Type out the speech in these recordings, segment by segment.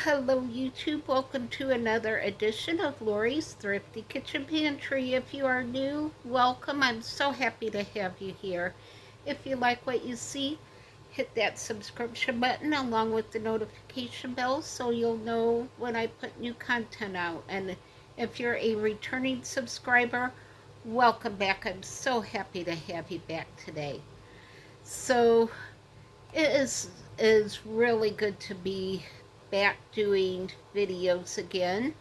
Hello YouTube, welcome to another edition of Lori's Thrifty Kitchen Pantry. If you are new, welcome. I'm so happy to have you here. If you like what you see, hit that subscription button along with the notification bell so you'll know when I put new content out. And if you're a returning subscriber, welcome back. I'm so happy to have you back today. So it is really good to be back doing videos again.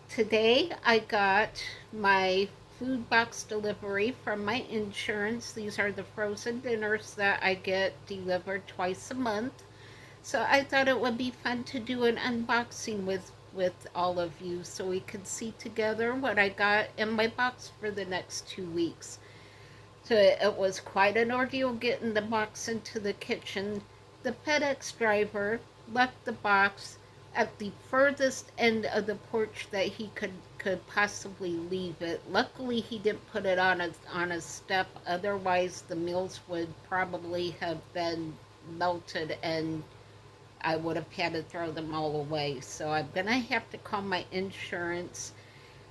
Today I got my food box delivery from my insurance. These are the frozen dinners that I get delivered twice a month. So I thought it would be fun to do an unboxing with all of you so we could see together what I got in my box for the next 2 weeks. So it was quite an ordeal getting the box into the kitchen. The FedEx driver left the box at the furthest end of the porch that he could possibly leave it. Luckily, he didn't put it on a step. Otherwise, the meals would probably have been melted and I would have had to throw them all away. So I'm going to have to call my insurance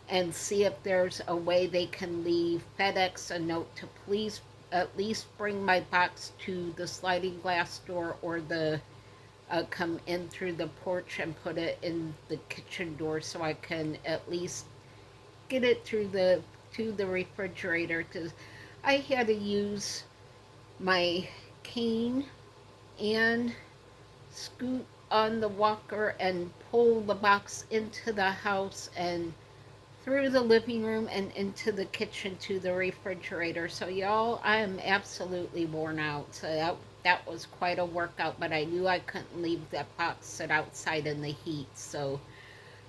and see if there's a way they can leave FedEx a note to please at least bring my box to the sliding glass door or the come in through the porch and put it in the kitchen door so I can at least get it through to the refrigerator, because I had to use my cane and scoot on the walker and pull the box into the house and through the living room and into the kitchen to the refrigerator. So y'all, I am absolutely worn out. So that was quite a workout, but I knew I couldn't leave that box sit outside in the heat. So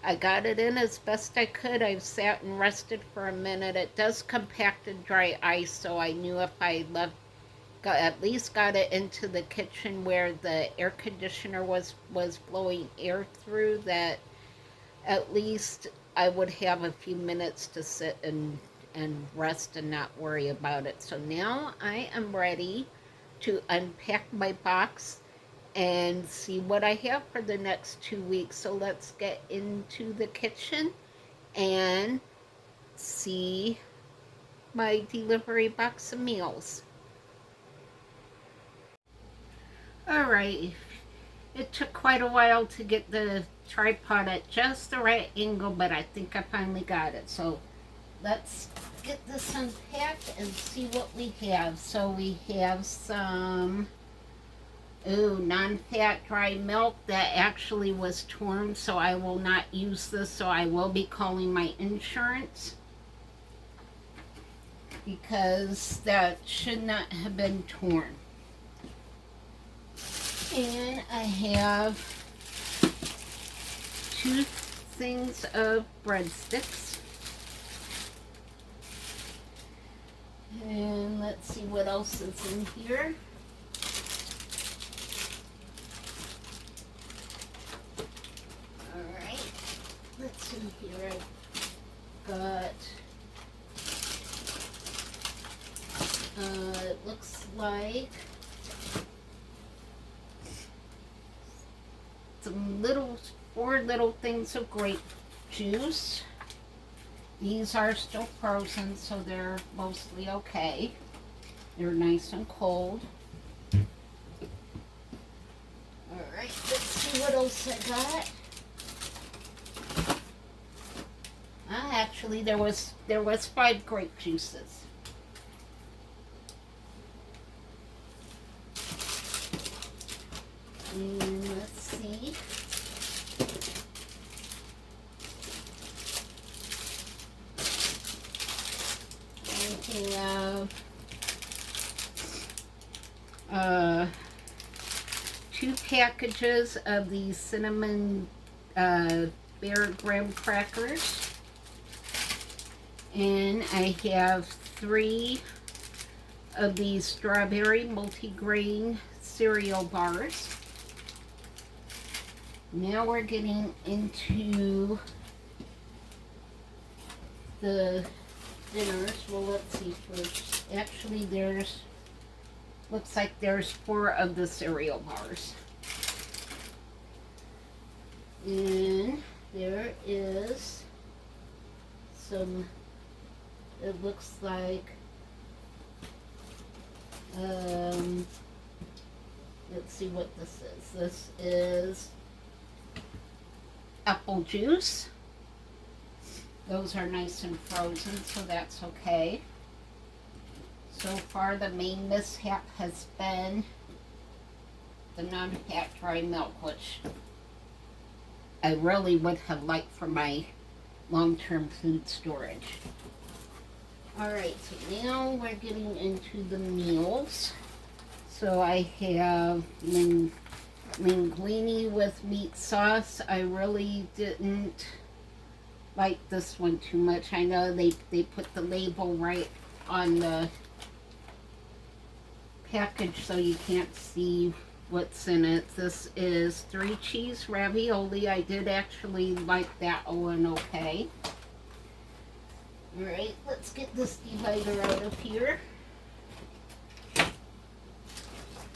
I got it in as best I could. I sat and rested for a minute. It does compact and dry ice, so I knew if I at least got it into the kitchen where the air conditioner was blowing air through, that at least I would have a few minutes to sit and rest and not worry about it. So now I am ready to unpack my box and see what I have for the next 2 weeks. So let's get into the kitchen and see my delivery box of meals. Alright, it took quite a while to get the tripod at just the right angle, but I think I finally got it. So let's get this unpacked and see what we have. So we have some non-fat dry milk that actually was torn, so I will not use this. So I will be calling my insurance because that should not have been torn. And I have 2 things of breadsticks. And let's see what else is in here. Alright, let's see here. I've got, it looks like some 4 little things of grape juice. These are still frozen, so they're mostly okay. They're nice and cold. Alright, let's see what else I got. Actually, there was 5 grape juices. And let's see. I have 2 packages of these cinnamon bear graham crackers. And I have 3 of these strawberry multigrain cereal bars. Now we're getting into the dinners. Well, let's see first. Actually, looks like there's 4 of the cereal bars. And there is some, it looks like, let's see what this is. This is apple juice. Those are nice and frozen, so that's okay. So far, the main mishap has been the non-packed dry milk, which I really would have liked for my long-term food storage. Alright, so now we're getting into the meals. So I have linguine with meat sauce. I really didn't like this one too much. I know they put the label right on the package so you can't see what's in it. This is 3 cheese ravioli. I did actually like that one okay. Alright, let's get this divider out of here.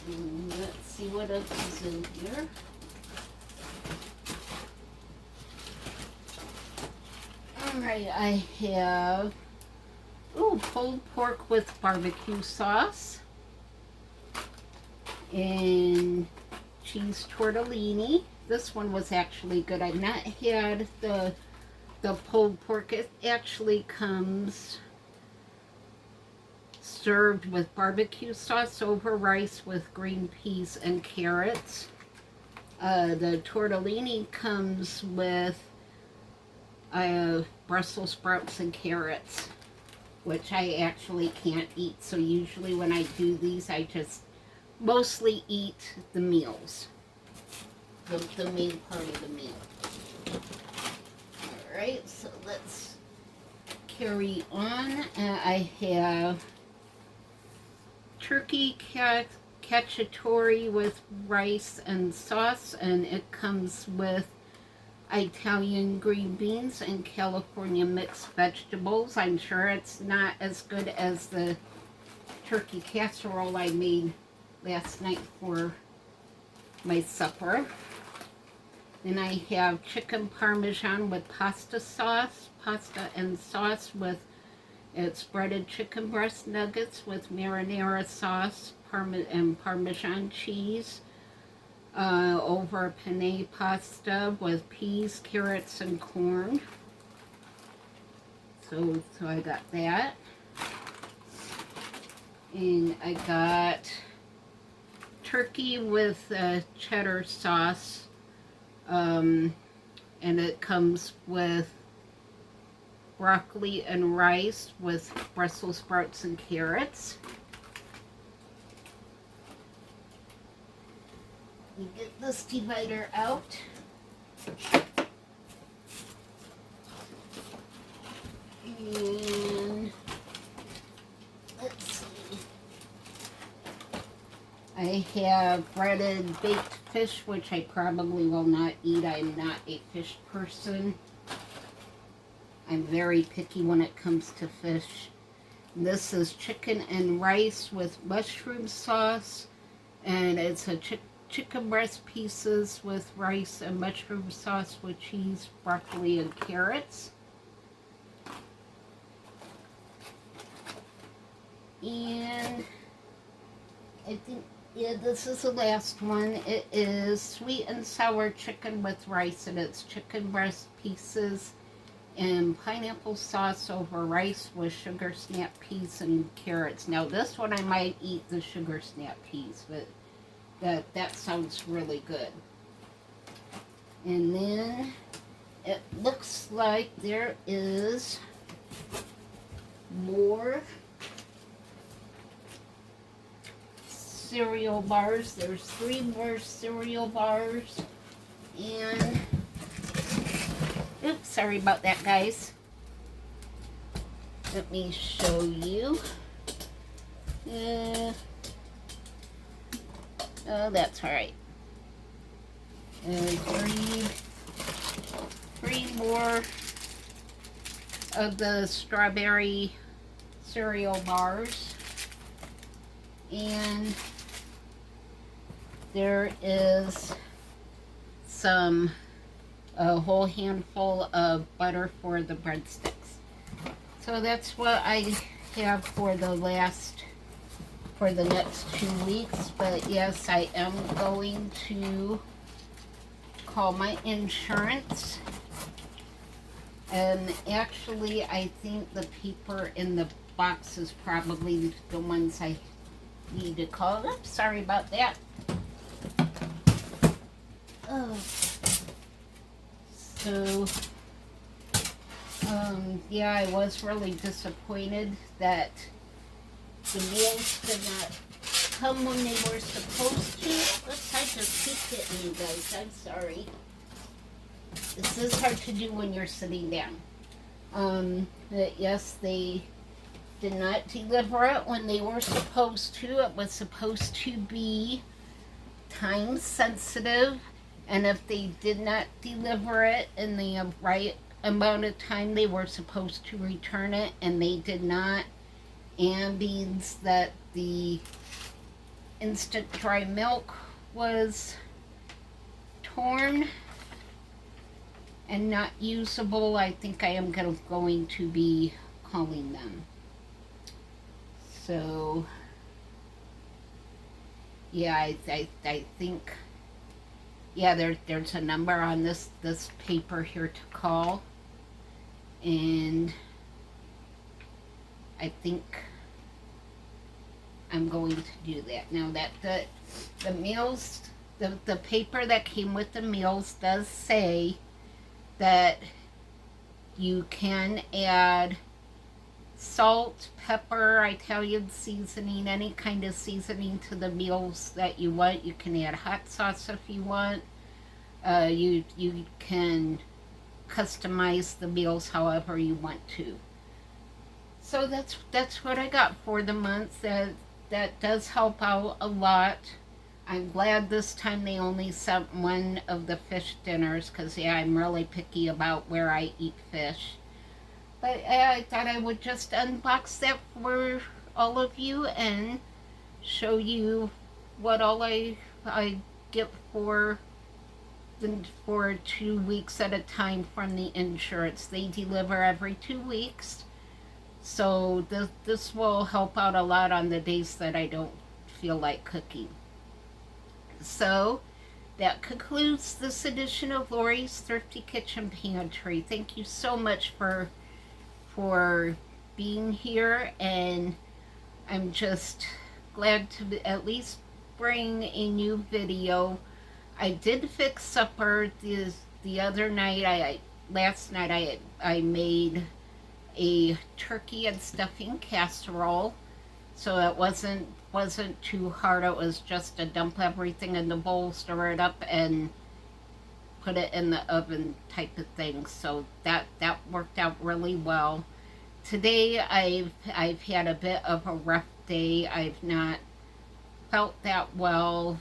And let's see what else is in here. Alright, I have pulled pork with barbecue sauce and cheese tortellini. This one was actually good. I've not had the pulled pork. It actually comes served with barbecue sauce over rice with green peas and carrots. The tortellini comes with Brussels sprouts and carrots, which I actually can't eat. So usually when I do these, I just mostly eat the meals, the main part of the meal. Alright, so let's carry on. I have turkey cacciatore with rice and sauce, and it comes with Italian green beans and California mixed vegetables. I'm sure it's not as good as the turkey casserole I made last night for my supper. Then I have chicken parmesan with pasta and sauce with, it's breaded chicken breast nuggets with marinara sauce and parmesan cheese over penne pasta with peas, carrots, and corn. So I got that. And I got turkey with cheddar sauce. And it comes with broccoli and rice with Brussels sprouts and carrots. You get this divider out. And let's see. I have breaded baked fish, which I probably will not eat. I'm not a fish person. I'm very picky when it comes to fish. This is chicken and rice with mushroom sauce, and it's a chicken breast pieces with rice and mushroom sauce with cheese, broccoli, and carrots. And I think, yeah, this is the last one. It is sweet and sour chicken with rice, and it's chicken breast pieces and pineapple sauce over rice with sugar snap peas and carrots. Now this one I might eat the sugar snap peas, but that sounds really good. And then it looks like there is more cereal bars. There's 3 more cereal bars, and oops, sorry about that, guys. Let me show you. Oh, that's all right. Three more of the strawberry cereal bars, and there is some a whole handful of butter for the breadsticks. So that's what I have for the next 2 weeks. But yes, I am going to call my insurance. And actually, I think the paper in the box is probably the ones I need to call. Oops, sorry about that. Oh. So, yeah, I was really disappointed that the meals did not come when they were supposed to. Oops, I just keep hitting you guys. I'm sorry. This is hard to do when you're sitting down. But yes, they did not deliver it when they were supposed to. It was supposed to be time sensitive, and if they did not deliver it in the right amount of time, they were supposed to return it, and they did not. And means that the instant dry milk was torn and not usable. I think I am going to be calling them. So yeah, I think, yeah, there's a number on this paper here to call, and I think I'm going to do that. Now that the meals, the paper that came with the meals does say that you can add salt, pepper, Italian seasoning, any kind of seasoning to the meals that you want. You can add hot sauce if you want. You can customize the meals however you want to. So that's what I got for the month. That does help out a lot. I'm glad this time they only sent one of the fish dinners, because yeah, I'm really picky about where I eat fish. But I thought I would just unbox that for all of you and show you what all I get for 2 weeks at a time from the insurance. They deliver every 2 weeks. So this will help out a lot on the days that I don't feel like cooking. So that concludes this edition of Lori's Thrifty Kitchen Pantry. Thank you so much for being here, and I'm just glad to at least bring a new video. I did fix supper the other night. Last night I made a turkey and stuffing casserole, so it wasn't too hard. It was just to dump everything in the bowl, stir it up, and put it in the oven type of thing. So that worked out really well. Today I've had a bit of a rough day. I've not felt that well.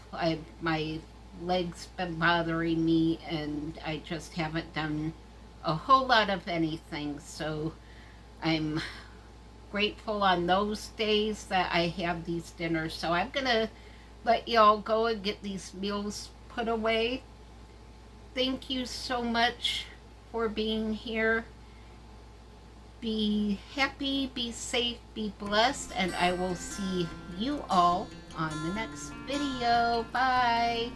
My legs been bothering me, and I just haven't done a whole lot of anything. So I'm grateful on those days that I have these dinners. So I'm gonna let y'all go and get these meals put away. Thank you so much for being here. Be happy, be safe, be blessed, and I will see you all on the next video. Bye.